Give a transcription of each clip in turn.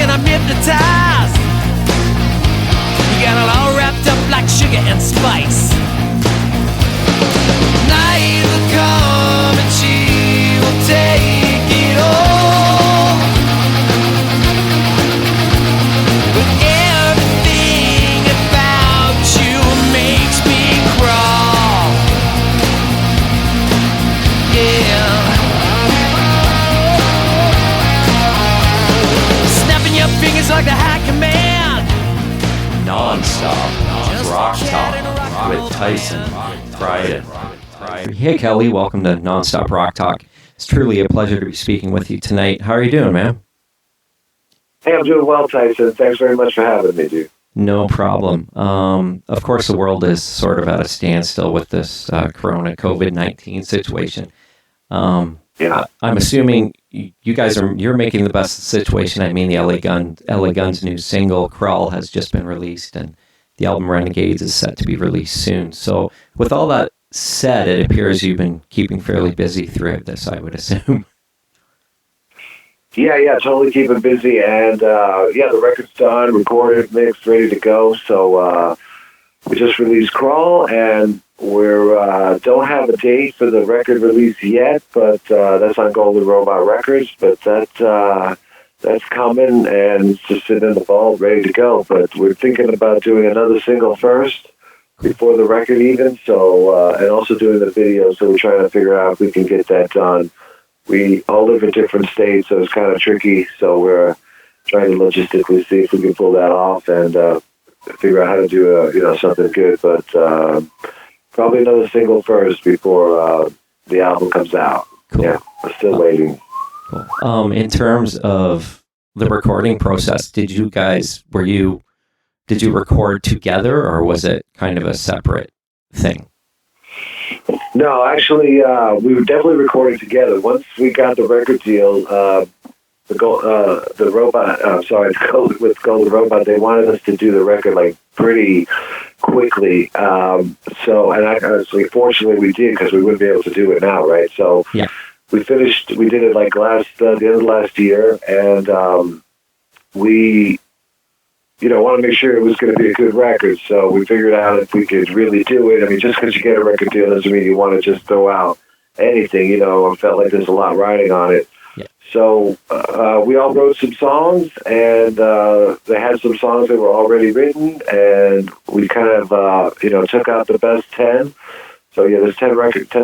and I'm hypnotized. You got it all wrapped up like sugar and spice. Night will come and she will take it all. But everything about you makes me crawl. Yeah. Snapping your fingers like the high command. Non-stop rock talk with Tyson, Dryden. Hey Kelly, welcome to Non-Stop Rock Talk. It's truly a pleasure to be speaking with you tonight. How are you doing, man? Hey, I'm doing well, Tyson. Thanks very much for having me, dude. No problem. Of course, the world is sort of at a standstill with this Corona COVID-19 situation. Yeah. I'm assuming you guys you're making the best of the situation. I mean, the LA Guns' new single "Crawl" has just been released, and the album "Renegades" is set to be released soon. So, with all that said, it appears you've been keeping fairly busy throughout this, I would assume. Yeah, totally keeping busy, and the record's done, recorded, mixed, ready to go. So we just released "Crawl," and we're don't have a date for the record release yet, but that's on Golden Robot Records. But that's coming, and it's just sitting in the vault, ready to go. But we're thinking about doing another single first before the record even. So and also doing the video. So we're trying to figure out if we can get that done. We all live in different states, so it's kind of tricky. So we're trying to logistically see if we can pull that off and figure out how to do something good. But probably another single first before the album comes out. Cool. Yeah, we're still waiting. Cool. In terms of the recording process, did you record together, or was it kind of a separate thing? No, actually, we were definitely recording together. Once we got the record deal, with Golden Robot, they wanted us to do the record like pretty quickly. Fortunately, we did, because we wouldn't be able to do it now, right? So yeah. We did it like the end of last year, and we want to make sure it was going to be a good record. So we figured out if we could really do it. I mean, just because you get a record deal doesn't mean you want to just throw out anything. I felt like there's a lot riding on it. Yeah. So we all wrote some songs, and they had some songs that were already written, and we kind of took out the best 10. So yeah, there's 10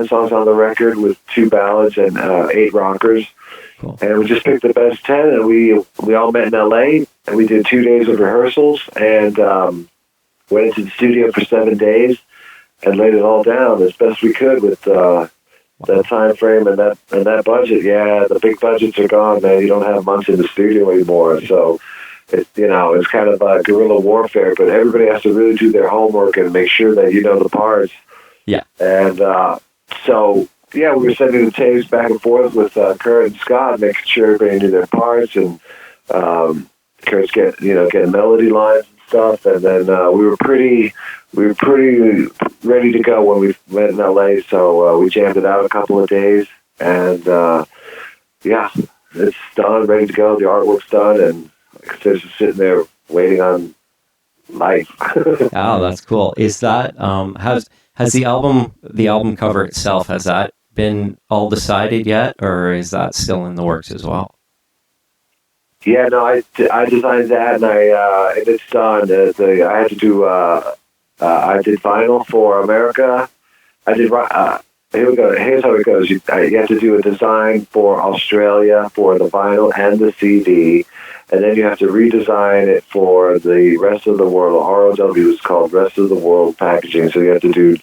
songs on the record with 2 ballads and 8 rockers. Cool. And we just picked the best 10, and we all met in LA, and we did 2 days of rehearsals, and went into the studio for 7 days and laid it all down as best we could with that time frame and that budget. Yeah, the big budgets are gone, man. You don't have much in the studio anymore, so it's kind of guerrilla warfare. But everybody has to really do their homework and make sure that you know the parts. Yeah, and we were sending the tapes back and forth with Kurt and Scott, making sure everybody knew their parts, and Kurt's getting melody lines and stuff, and then we were pretty ready to go when we went in LA. So we jammed it out a couple of days, and it's done, ready to go. The artwork's done, and it's just sitting there waiting on life. Oh, that's cool. Is that has the album cover itself, has that been all decided yet, or is that still in the works as well? Yeah, no, I designed that, and it's done. I had to do. I did vinyl for America. I did. Here we go. Here's how it goes. You have to do a design for Australia for the vinyl and the CD, and then you have to redesign it for the rest of the world. ROW is called Rest of the World Packaging. So you have to do,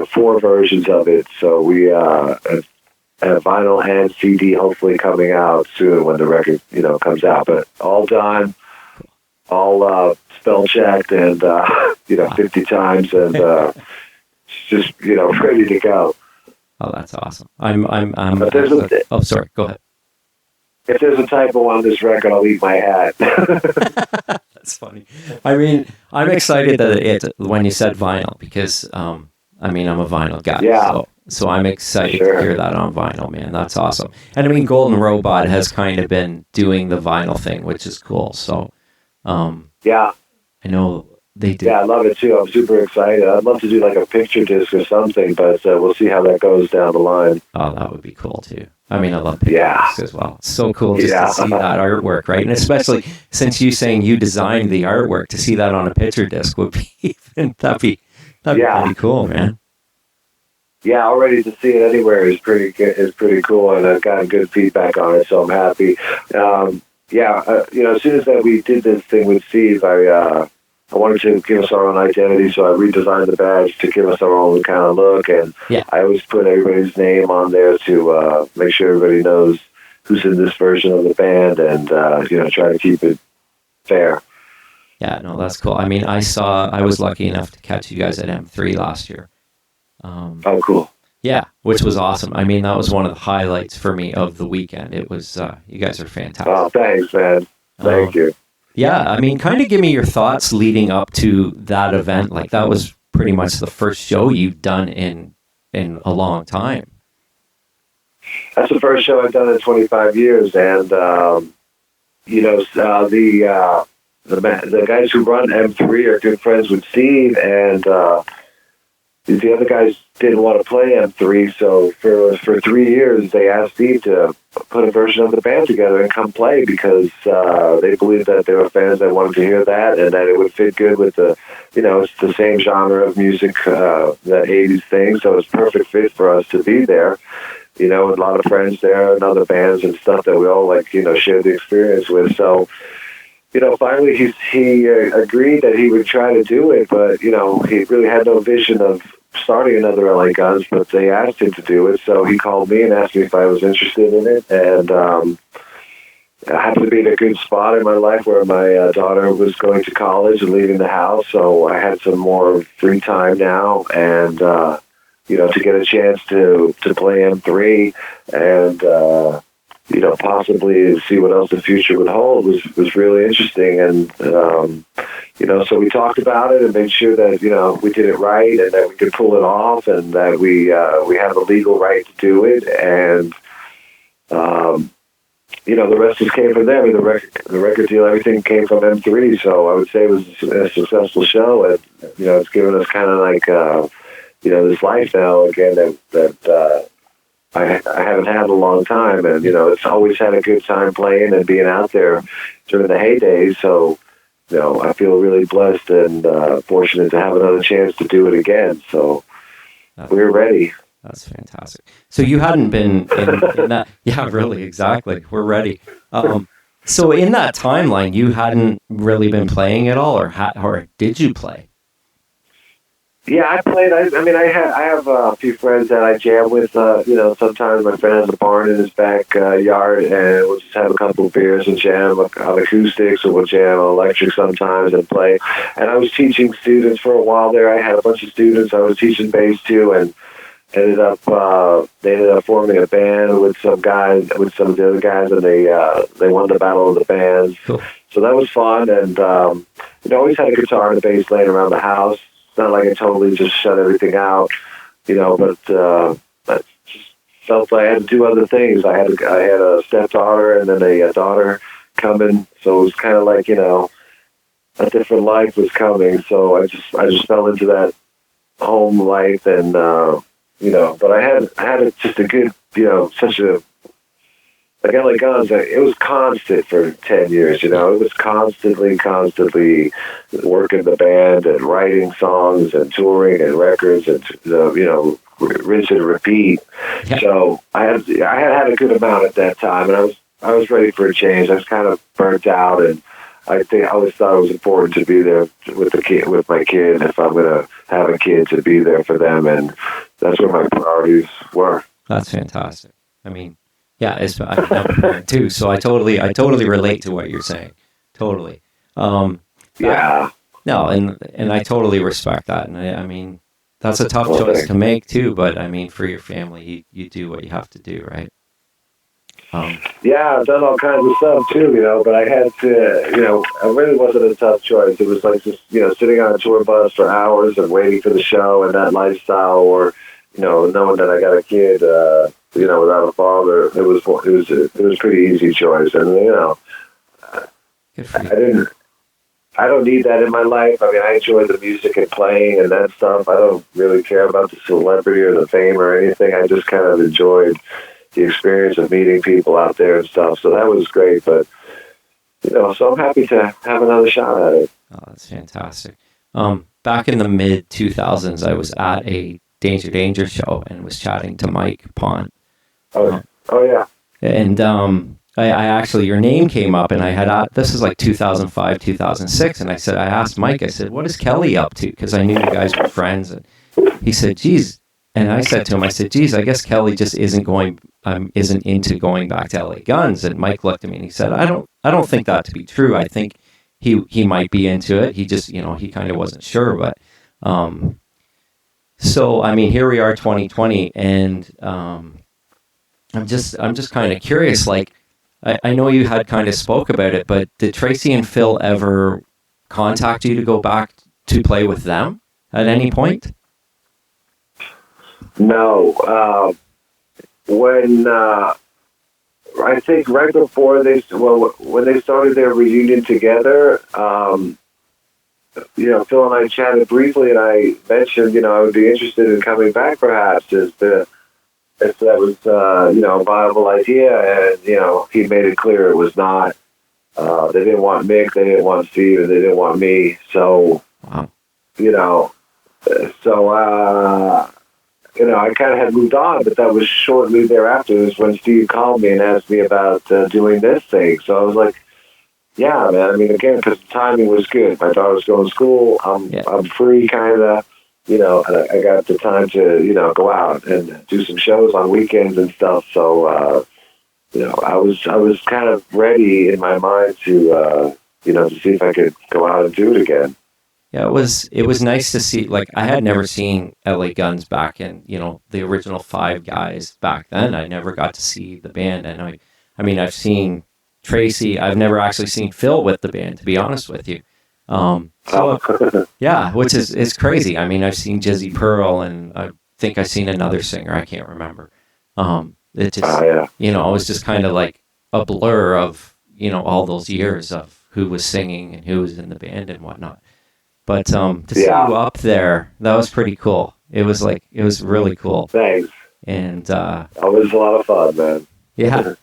4 versions of it. So we have vinyl and CD hopefully coming out soon when the record, comes out. But all done, all spell checked, and 50 times, and just ready to go. Oh, that's awesome. I'm sorry, go ahead. If there's a typo on this record, I'll eat my hat. That's funny. I mean, I'm excited that when you said vinyl, because I'm a vinyl guy. Yeah. So So I'm excited Sure. to hear that on vinyl, man. That's awesome. And I mean, Golden Robot has kind of been doing the vinyl thing, which is cool. So, Yeah. I know they do. Yeah, I love it too. I'm super excited. I'd love to do like a picture disc or something, but we'll see how that goes down the line. Oh, that would be cool too. I mean, I love picture Yeah. discs as well. It's so cool just Yeah. to see that artwork, right? And especially since you saying you designed the artwork, to see that on a picture disc would be even that'd be Yeah. pretty cool, man. Yeah, already to see it anywhere is pretty cool, and I've gotten good feedback on it, so I'm happy. As soon as that we did this thing with Steve, I wanted to give us our own identity, so I redesigned the badge to give us our own kind of look, and Yeah. I always put everybody's name on there to make sure everybody knows who's in this version of the band, and try to keep it fair. Yeah, no, that's cool. I mean, I was lucky enough to catch you guys at M3 last year. Oh, cool. Yeah, which was awesome. I mean, that was one of the highlights for me of the weekend. It was, you guys are fantastic. Oh, thanks, man. Thank you. Yeah, I mean, kind of give me your thoughts leading up to that event. Like, that was pretty much the first show you've done in a long time. That's the first show I've done in 25 years, and the guys who run M3 are good friends with Steve, and the other guys didn't want to play M3, so for 3 years they asked Steve to put a version of the band together and come play, because they believed that they were fans that wanted to hear that, and that it would fit good with it's the same genre of music, the 80s thing, so it's a perfect fit for us to be there. With a lot of friends there and other bands and stuff that we all shared the experience with. So, finally he agreed that he would try to do it, but, he really had no vision of starting another LA Guns, but they asked him to do it. So he called me and asked me if I was interested in it. And I happened to be in a good spot in my life where my daughter was going to college and leaving the house. So I had some more free time now, and, to get a chance to play M3 and, possibly see what else the future would hold was really interesting. And, so we talked about it and made sure that, we did it right and that we could pull it off and that we have a legal right to do it. And, the rest just came from them. The record deal, everything came from M3. So I would say it was a successful show. And, it's given us kind of like, this life now again that I haven't had in a long time, and it's always had a good time playing and being out there during the heydays. So, I feel really blessed and fortunate to have another chance to do it again. So, we're ready. That's fantastic. So you hadn't been in that? Yeah, really, exactly. We're ready. So in that timeline, you hadn't really been playing at all, or did you play? Yeah, I played. I have a few friends that I jam with. Sometimes my friend has a barn in his backyard, and we'll just have a couple of beers and jam on acoustics, or we'll jam on electric sometimes and play. And I was teaching students for a while there. I had a bunch of students I was teaching bass to, and they ended up forming a band with some of the other guys, and they won the battle of the bands. Cool. So that was fun, and always had a guitar and a bass laying around the house. Not like I totally just shut everything out, but I just felt I had to do other things. I had a stepdaughter and then a daughter coming, so it was kind of like a different life was coming. So I just fell into that home life, and but I had just a good such a. Like LA Guns, it was constant for 10 years, It was constantly working the band and writing songs and touring and records and, rinse and repeat. Yeah. So I had a good amount at that time, and I was ready for a change. I was kind of burnt out, and I always thought it was important to be there with my kid, if I'm going to have a kid, to be there for them, and that's where my priorities were. That's fantastic. I mean, yeah, I'm a parent too, so I totally relate to what you're saying. Totally. Yeah. No, and I totally respect that, and I mean, that's a tough choice to make too. But I mean, for your family, you do what you have to do, right? Yeah, I've done all kinds of stuff too, but I had to, it really wasn't a tough choice. It was like just, sitting on a tour bus for hours and waiting for the show and that lifestyle, or knowing that I got a kid, without a father, it was a pretty easy choice. And, Good for you. I don't need that in my life. I mean, I enjoy the music and playing and that stuff. I don't really care about the celebrity or the fame or anything. I just kind of enjoyed the experience of meeting people out there and stuff. So that was great. But, so I'm happy to have another shot at it. Oh, that's fantastic. Back in the mid 2000s, I was at a Danger show and was chatting to Mike Pond. Oh yeah. And I actually, your name came up, and I had, this is like 2005, 2006, and I asked Mike, I said, what is Kelly up to? Because I knew you guys were friends, and he said, geez, and I said to him, I said, geez, I guess Kelly just isn't into going back to LA Guns. And Mike looked at me and he said, I don't think that to be true. I think he might be into it. He just, he kind of wasn't sure, but, so, I mean, here we are 2020, and, I'm just kind of curious, like, I know you had kind of spoke about it, but did Tracy and Phil ever contact you to go back to play with them at any point? No. When I think right before when they started their reunion together, Phil and I chatted briefly, and I mentioned, I would be interested in coming back perhaps if that was, a viable idea. And, he made it clear it was not. They didn't want Mick, they didn't want Steve, and they didn't want me. So, wow. I kind of had moved on, but that was shortly thereafter is when Steve called me and asked me about doing this thing. So I was like, yeah, man. I mean, again, because the timing was good. My daughter's going to school. I'm free, kind of. And I got the time to, go out and do some shows on weekends and stuff. So, I was kind of ready in my mind to see if I could go out and do it again. Yeah, it was nice to see. Like, I had never seen LA Guns back in, the original 5 guys back then. I never got to see the band. And I mean, I've seen Tracy. I've never actually seen Phil with the band, to be honest with you. Yeah, which is crazy. I mean, I've seen Jizzy Pearl, and I think I've seen another singer. I can't remember. It just, it was just kind of like a blur of, all those years of who was singing and who was in the band and whatnot. But to see you up there, that was pretty cool. It was really cool. Thanks. And that was a lot of fun, man. Yeah.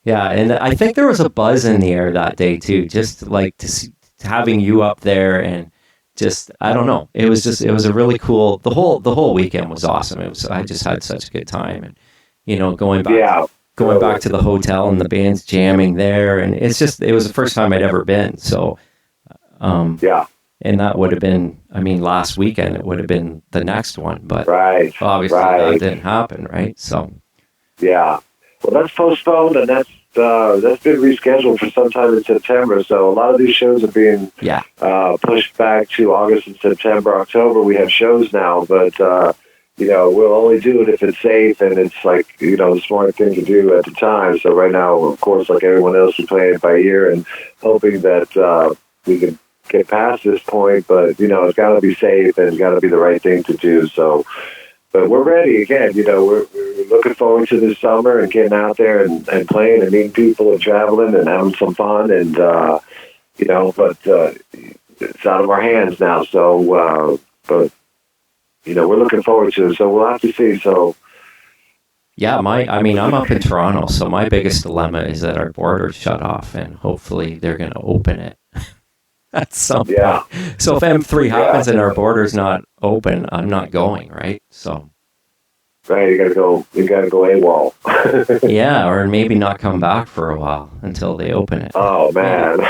Yeah, and I think there was a buzz in the air that day too, just like to see, having you up there, and just, I don't know, it was a really cool, the whole weekend was awesome. I just had such a good time, and going back to the hotel and the band's jamming there, and it was the first time I'd ever been. So and that would have been, I mean, last weekend it would have been the next one, but obviously that didn't happen, right? So well, that's postponed, and that's been rescheduled for sometime in September. So a lot of these shows are being pushed back to August and September. October we have shows now, but we'll only do it if it's safe and it's like, the smart thing to do at the time. So right now, of course, like everyone else, we're playing it by ear and hoping that we can get past this point. But it's got to be safe and it's got to be the right thing to do. So, but we're ready again. We're looking forward to this summer and getting out there and playing and meeting people and traveling and having some fun. And but it's out of our hands now. So, but we're looking forward to it. So we'll have to see. So. Yeah, I'm up in Toronto, so my biggest dilemma is that our border's shut off, and hopefully they're going to open it at some point. So if M3 happens and our border's not open, I'm not going, right? So. Right, you gotta go AWOL. Yeah, or maybe not come back for a while until they open it. Oh, man.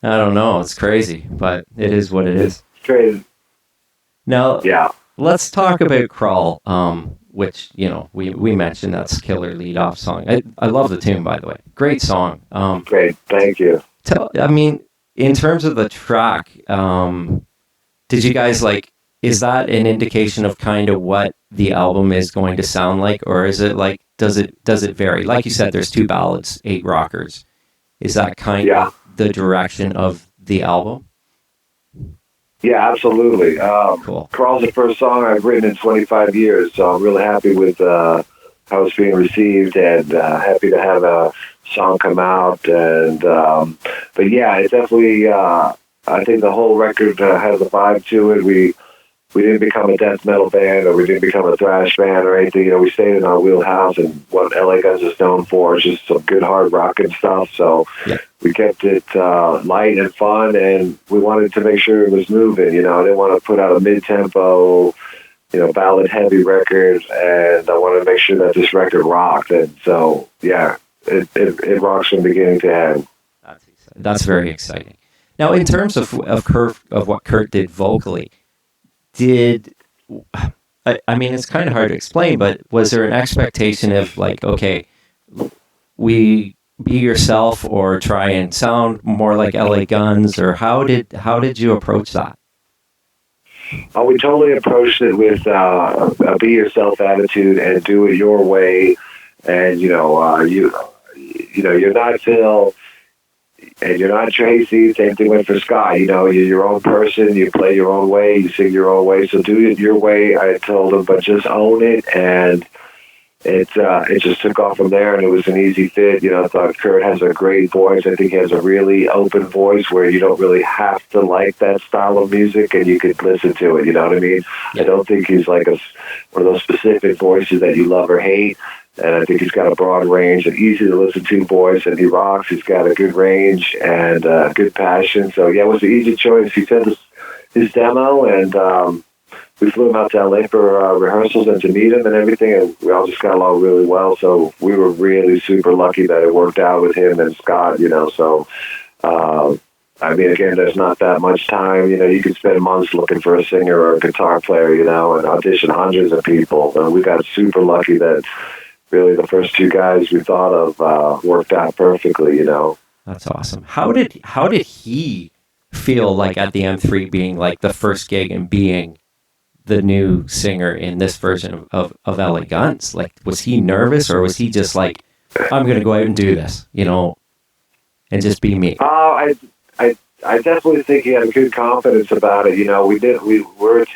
I don't know, it's crazy, but it is what it is. It's crazy. Now, let's talk about Crawl, which, we mentioned that's killer lead-off song. I love the tune, by the way. Great song. Great, thank you. In terms of the track, did you guys is that an indication of kind of what the album is going to sound like, or is it like, does it vary? Like you said, there's 2 ballads, 8 rockers. Is that kind of the direction of the album? Yeah, absolutely. Cool. Crawl's the first song I've written in 25 years, so I'm really happy with how it's being received, and happy to have a song come out. And but yeah, it definitely. I think the whole record has a vibe to it. We didn't become a death metal band, or we didn't become a thrash band or anything. We stayed in our wheelhouse and what LA Guns is known for is just some good hard rock and stuff. So we kept it light and fun, and we wanted to make sure it was moving. I didn't want to put out a mid-tempo, ballad heavy record, and I wanted to make sure that this record rocked. And so, yeah, it rocks from beginning to end. That's very exciting. Now, in terms of what Kurt did vocally, I mean, it's kind of hard to explain, but was there an expectation of like, okay, be yourself, or try and sound more like LA Guns, or how did you approach that? Oh, we totally approached it with a be yourself attitude and do it your way. And you're not Phil, and you're not Tracy. Same thing went for Scott. You're your own person. You play your own way. You sing your own way. So do it your way, I told him, but just own it. And it just took off from there, and it was an easy fit. I thought Kurt has a great voice. I think he has a really open voice where you don't really have to like that style of music, and you could listen to it. You know what I mean? Yeah. I don't think he's like one of those specific voices that you love or hate. And I think he's got a broad range, an easy to listen to voice, and he rocks. He's got a good range and good passion. So yeah, it was an easy choice. He sent us his demo, and we flew him out to LA for rehearsals and to meet him and everything, and we all just got along really well. So we were really super lucky that it worked out with him and Scott. So I mean, again, there's not that much time. You could spend months looking for a singer or a guitar player, and audition hundreds of people. And we got super lucky that really the first two guys we thought of worked out perfectly. That's awesome. How did he feel like at the M3 being like the first gig and being the new singer in this version of LA Guns? Like, was he nervous, or was he just like, I'm going to go out and do this, and just be me? I definitely think he had good confidence about it.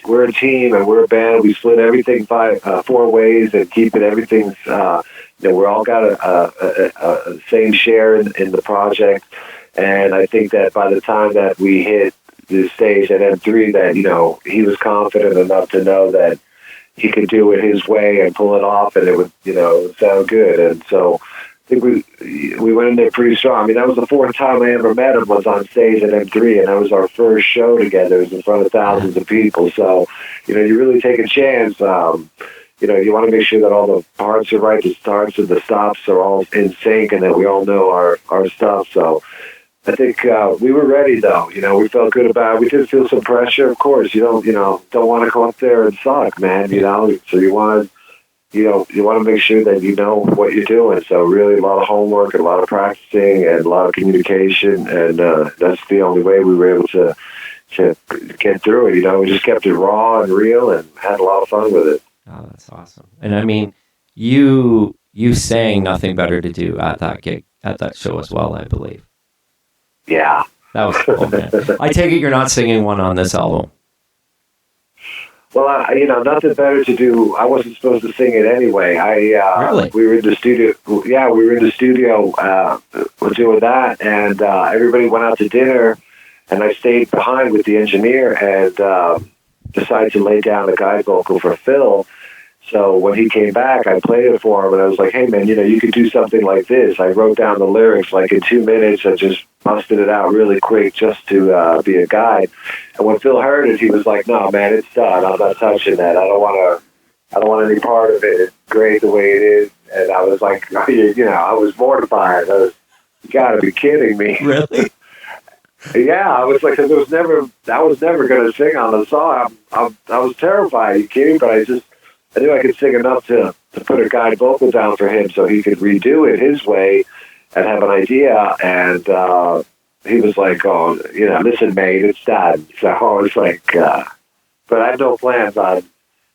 We're a team, and we're a band. We split everything four ways and keep it. Everything's we're all got a same share in the project. And I think that by the time that we hit the stage at M3, that he was confident enough to know that he could do it his way and pull it off, and it would sound good. And so I think we went in there pretty strong. I mean, that was the fourth time I ever met him, was on stage at M3, and that was our first show together. It was in front of thousands of people. So, you really take a chance. You want to make sure that all the parts are right, the starts and the stops are all in sync, and that we all know our stuff. So I think we were ready, though. We felt good about it. We did feel some pressure, of course. You don't want to go up there and suck, man. So you want to make sure that you know what you're doing. So really a lot of homework and a lot of practicing and a lot of communication, and that's the only way we were able to get through it. We just kept it raw and real and had a lot of fun with it. Oh, that's awesome. And I mean, you sang Nothing Better to Do at that gig, at that show as well, I believe. Yeah. That was cool, man. I take it you're not singing one on this album. Well, Nothing Better to Do. I wasn't supposed to sing it anyway. Really? We were in the studio. Yeah, we were in the studio. We're doing that, and everybody went out to dinner, and I stayed behind with the engineer and decided to lay down a guide vocal for Phil. So when he came back, I played it for him, and I was like, "Hey, man, you could do something like this." I wrote down the lyrics like in 2 minutes. I just busted it out really quick just to be a guide. And when Phil heard it, he was like, "No, man, it's done. I'm not touching that. I don't want any part of it. It's great the way it is." And I was like, I was mortified. You got to be kidding me. Really? Yeah, I was like, because I was never going to sing on the song. I was terrified. Are you kidding? But I knew I could sing enough to put a guide vocal down for him so he could redo it his way and have an idea. And he was like, "Oh, listen, mate, it's done." So I was like, but I had no plans on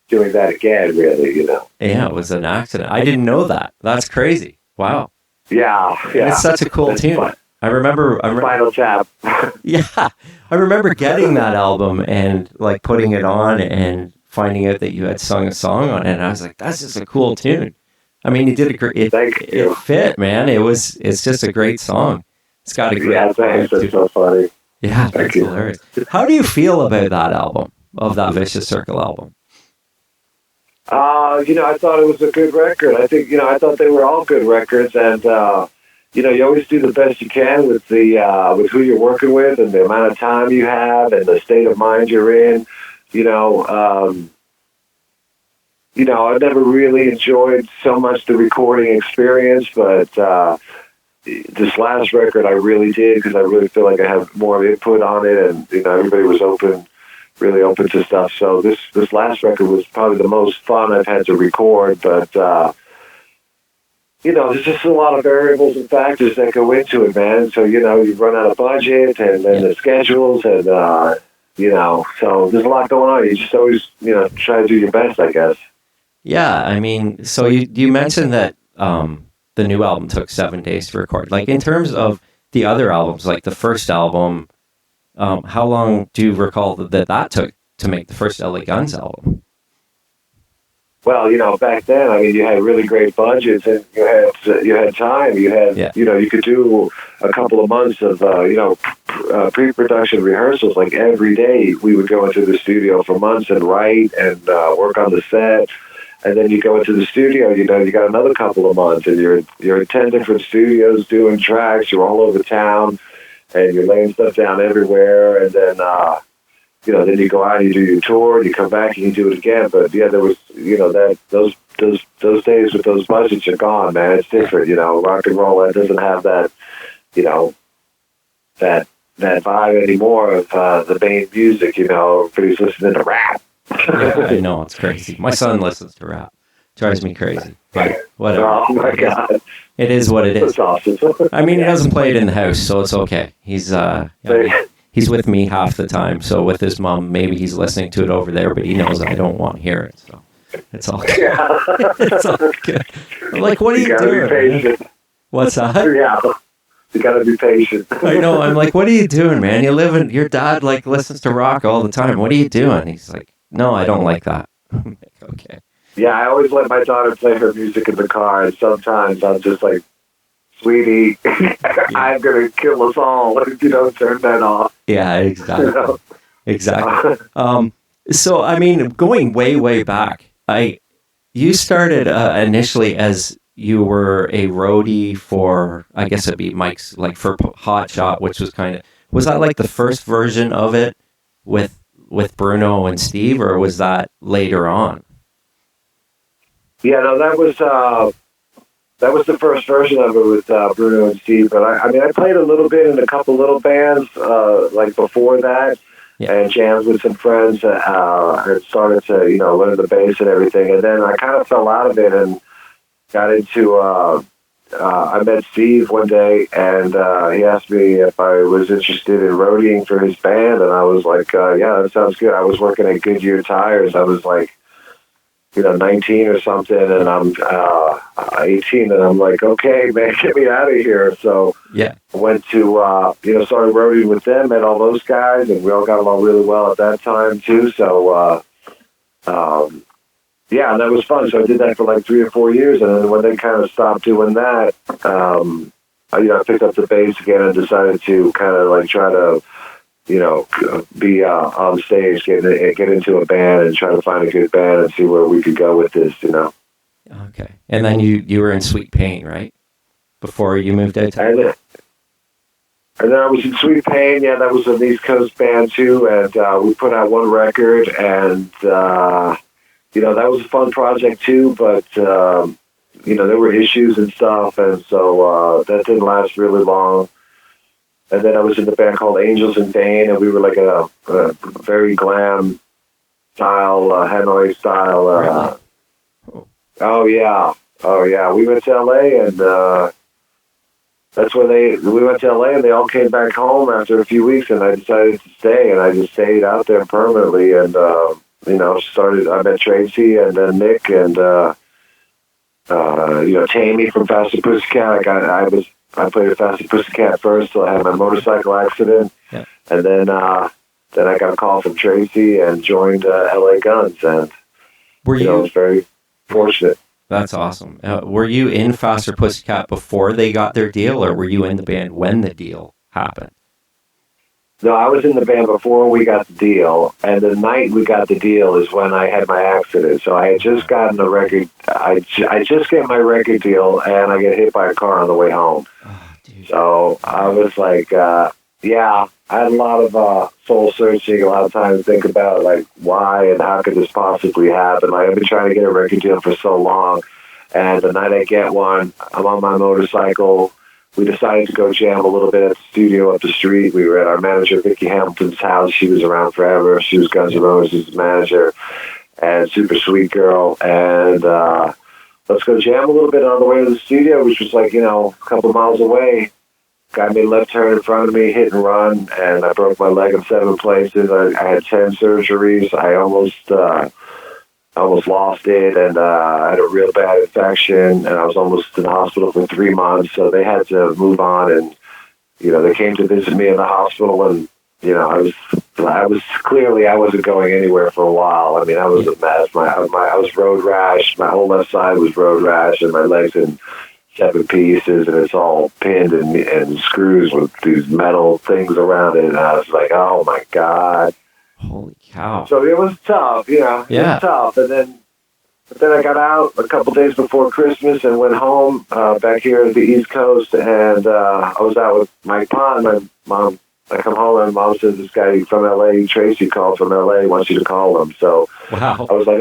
doing that again, really, Yeah, it was an accident. I didn't know that. That's crazy. Wow. Yeah. It's such a cool tune. Fun. I remember Final Tap. yeah, I remember getting that album and like putting it on and finding out that you had sung a song on it. And I was like, that's just a cool tune. I mean, you did a great. It fit, man. It's just a great song. It's got a great. Yeah, thanks. That's so funny. Yeah, that's hilarious. How do you feel about that album, of that Vicious Circle album? I thought it was a good record. I think, I thought they were all good records, and you always do the best you can with with who you're working with and the amount of time you have and the state of mind you're in. I never really enjoyed so much the recording experience, but this last record I really did, because I really feel like I have more input on it, and everybody was really open to stuff. So this last record was probably the most fun I've had to record, but there's just a lot of variables and factors that go into it, man. So you run out of budget, and then the schedules, and so there's a lot going on. You just always try to do your best, I guess. Yeah, I mean, so you mentioned that the new album took 7 days to record. Like, in terms of the other albums, like the first album, how long do you recall that took to make the first LA Guns album? Well, back then, I mean, you had really great budgets, and you had time. You had, you could do a couple of months of, pre-production rehearsals. Like every day, we would go into the studio for months and write and work on the set. And then you go into the studio, you got another couple of months, and you're in 10 different studios doing tracks. You're all over town, and you're laying stuff down everywhere. And then, then you go out and you do your tour, and you come back and you do it again. But yeah, there was, those days with those budgets are gone, man. It's different, rock and roll. It doesn't have that, that vibe anymore of the main music. Everybody's listening to rap. Yeah, I know, it's crazy. My son listens to rap. Drives me crazy. But whatever. Oh my God. It is what it is. That's awesome. I mean, he doesn't play it in the house, so it's okay. He's he's with me half the time. So with his mom, maybe he's listening to it over there, but he knows I don't want to hear it. So it's all good. Yeah. It's all good. I'm like, what are you doing? Be patient. What's that? Yeah. You gotta be patient. I know. I'm like, what are you doing, man? Your dad listens to rock all the time. What are you doing? He's like, no, I don't like that. I'm like, okay. Yeah, I always let my daughter play her music in the car, and sometimes I'm just like, sweetie, I'm going to kill us all if you don't turn that off. Yeah, exactly. Exactly. So, I mean, going way, way back, you started initially as you were a roadie for, I guess it'd be Mike's, like for Hot Shot, which was was that like the first version of it with Bruno and Steve, or was that later on? Yeah, no, that was the first version of it with Bruno and Steve. But I played a little bit in a couple little bands like before that, and jammed with some friends. And started to learn the bass and everything, and then I kind of fell out of it and got into. I met Steve one day, and he asked me if I was interested in roadieing for his band, and I was like, yeah, that sounds good. I was working at Goodyear Tires. I was like, 19 or something, and I'm 18, and I'm like, okay, man, get me out of here. So I went to, started roadieing with them, met all those guys, and we all got along really well at that time, too. So, and that was fun. So I did that for like 3 or 4 years, and then when they kind of stopped doing that, I picked up the bass again and decided to kind of like try to, be on stage, get into a band and try to find a good band and see where we could go with this, Okay. And then you were in Sweet Pain, right? Before you moved out to... And then I was in Sweet Pain. Yeah, that was an East Coast band too. And we put out one record, and, that was a fun project too, but, there were issues and stuff. And so that didn't last really long. And then I was in the band called Angels in Vain, and we were like a very glam style, Hanoi style. Oh yeah. We went to LA, and that's when we went to LA, and they all came back home after a few weeks, and I decided to stay, and I just stayed out there permanently, and I met Tracy, and then Nick, and Tammy from Faster Pussycat. I was I played with Faster Pussycat first, so I had my motorcycle accident, Yeah. and then I got a call from Tracy and joined LA Guns, and Were I was very fortunate. That's awesome. Were you in Faster Pussycat before they got their deal, or were you in the band when the deal happened? No, I was in the band before we got the deal, and the night we got the deal is when I had my accident. So I had just gotten a record. I just get my record deal, and I get hit by a car on the way home. Oh, dude. So I was like, yeah, I had a lot of soul searching, a lot of time to think about like why and how could this possibly happen. Like, I've been trying to get a record deal for so long, and the night I get one, I'm on my motorcycle. We decided to go jam a little bit at the studio up the street. We were at our manager, Vicky Hamilton's house. She was around forever. She was Guns N' Roses' manager and super sweet girl. And let's go jam a little bit on the way to the studio, which was like, a couple miles away. Guy made a left turn in front of me, hit and run, and I broke my leg in 7 places. I had 10 surgeries. I almost lost it, and I had a real bad infection, and I was almost in the hospital for 3 months, so they had to move on, and, they came to visit me in the hospital, and, I wasn't going anywhere for a while. I mean, I was a mess. I was road rash. My whole left side was road rash, and my legs in 7 pieces, and it's all pinned and screws with these metal things around it, and I was like, oh my God. Holy cow. So it was tough, It was tough. And then I got out a couple days before Christmas and went home back here at the East Coast. And I was out with Mike Pond. My mom, I come home and Mom says, this guy from LA, Tracy, called from LA, wants you to call him. So wow. I was like,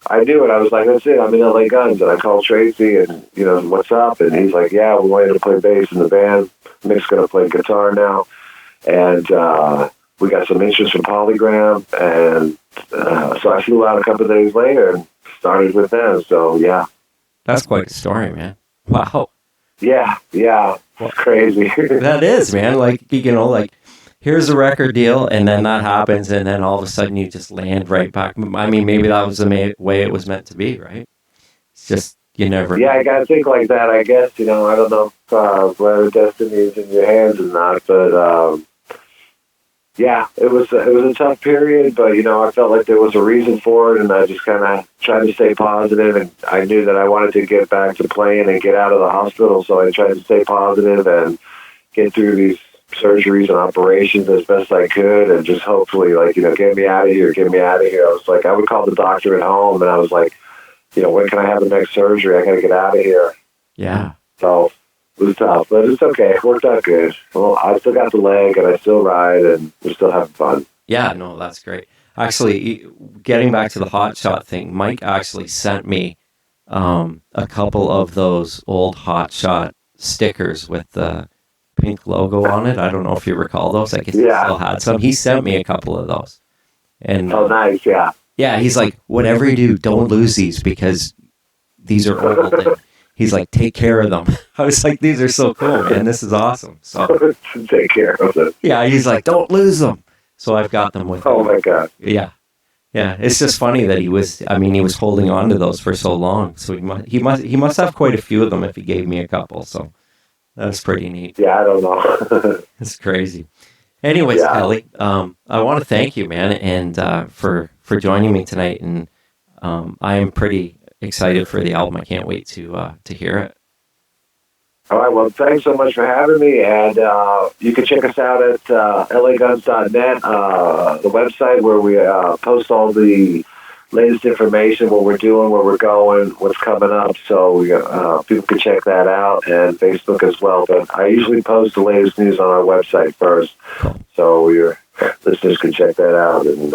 I knew it. I was like, that's it. I'm in LA Guns. And I called Tracy and, what's up? And he's like, yeah, we want you to play bass in the band. Mick's going to play guitar now. And, we got some interest from Polygram, and so I flew out a couple of days later and started with them. So, yeah. That's quite a story, man. Wow. Yeah. It's crazy. That is, man. Like, here's a record deal, and then that happens, and then all of a sudden you just land right back. I mean, maybe that was the way it was meant to be, right? It's just, you never know. Yeah, I got to think like that, I guess. I don't know if whether destiny is in your hands or not, but... yeah, it was a tough period, but, I felt like there was a reason for it, and I just kind of tried to stay positive, and I knew that I wanted to get back to playing and get out of the hospital, so I tried to stay positive and get through these surgeries and operations as best I could, and just hopefully, get me out of here. I was like, I would call the doctor at home, and I was like, when can I have the next surgery? I got to get out of here. Yeah. So... it was tough, but it's okay. It worked out good. Well, I still got the leg, and I still ride, and we're still having fun. Yeah, no, that's great. Actually, getting back to the Hot Shot thing, Mike actually sent me a couple of those old Hot Shot stickers with the pink logo on it. I don't know if you recall those. I guess he still had some. He sent me a couple of those. And oh, nice, yeah. Yeah, he's like, whatever you do, don't lose these because these are old. And he's like, take care of them. I was like, these are so cool, man. This is awesome. So take care of them. Yeah, he's like, don't lose them. So I've got them with him. Oh, my God. Yeah. Yeah, it's just funny that he was holding on to those for so long. So he must have quite a few of them if he gave me a couple. So that's pretty neat. Yeah, I don't know. It's crazy. Anyways, Kelly, I want to thank you, man, and for joining me tonight. And I am pretty excited for the album. I can't wait to hear it. All right, well, thanks so much for having me, and you can check us out at laguns.net, the website where we post all the latest information, what we're doing, where we're going, what's coming up, so people can check that out, and Facebook as well, but I usually post the latest news on our website first, so your listeners can check that out, and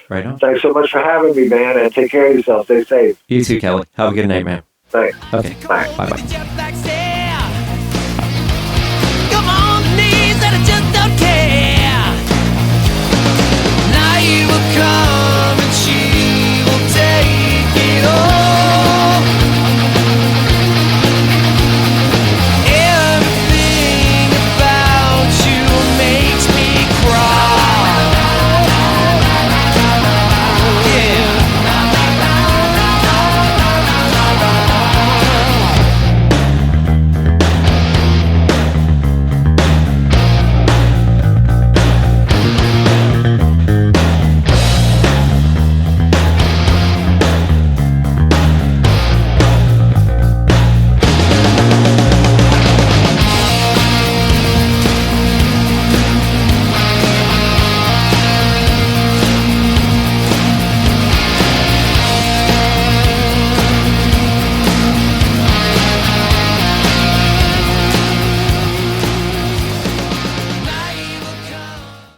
right on. Thanks so much for having me, man, and take care of yourself. Stay safe. You too, Kelly. Have a good night, man. Thanks. Okay. Bye. Bye-bye.